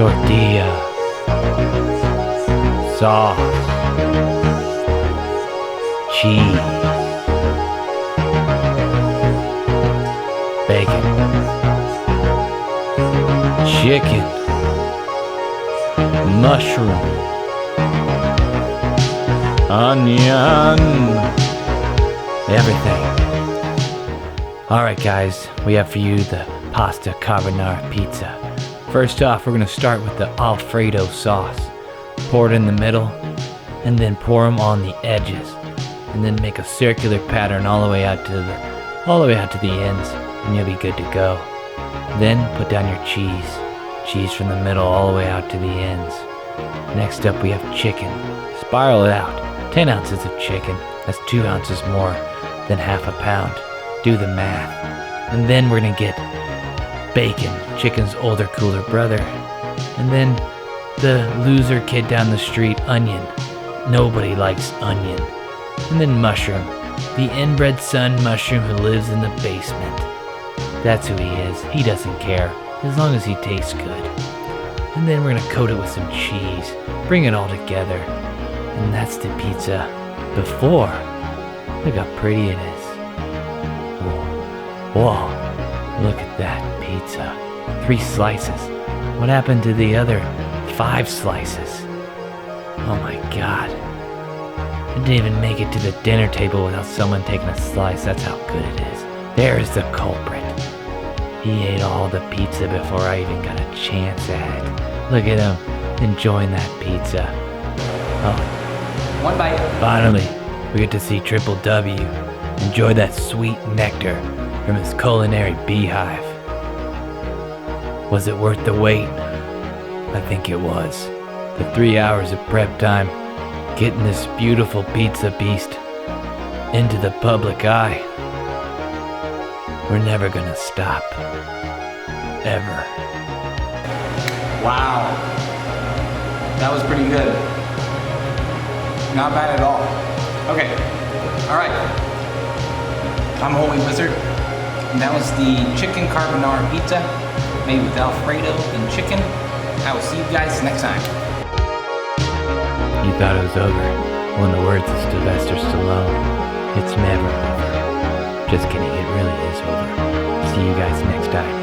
tortilla, sauce, cheese, bacon, chicken, mushroom, onion, everything. Alright guys, we have for you the pasta carbonara pizza. First off, we're going to start with the Alfredo sauce. Pour it in the middle, and then pour them on the edges. And then make a circular pattern all the way out to the ends, and you'll be good to go. Then put down your cheese. Cheese from the middle all the way out to the ends. Next up we have chicken. Spiral it out. 10 ounces of chicken. That's 2 ounces more than half a pound. Do the math. And then we're gonna get bacon, chicken's older, cooler brother. And then the loser kid down the street, onion. Nobody likes onion. And then mushroom. The inbred son mushroom who lives in the basement. That's who he is. He doesn't care, as long as he tastes good. And then we're gonna coat it with some cheese. Bring it all together. And that's the pizza before. Look how pretty it is. Whoa, look at that pizza. 3 slices. What happened to the other 5 slices? Oh my God. I didn't even make it to the dinner table without someone taking a slice. That's how good it is. There's the culprit. He ate all the pizza before I even got a chance at it. Look at him, enjoying that pizza. Oh. 1 bite. Finally, we get to see Triple W enjoy that sweet nectar from his culinary beehive. Was it worth the wait? I think it was. The 3 hours of prep time, getting this beautiful pizza beast into the public eye. We're never gonna stop. Ever. Wow. That was pretty good. Not bad at all. Okay. Alright. I'm Holy Wizard. And that was the chicken carbonara pizza made with Alfredo and chicken. I will see you guys next time. You thought it was over. Well, in the words of Sylvester Stallone, it's never over. Just kidding, it really is over. See you guys next time.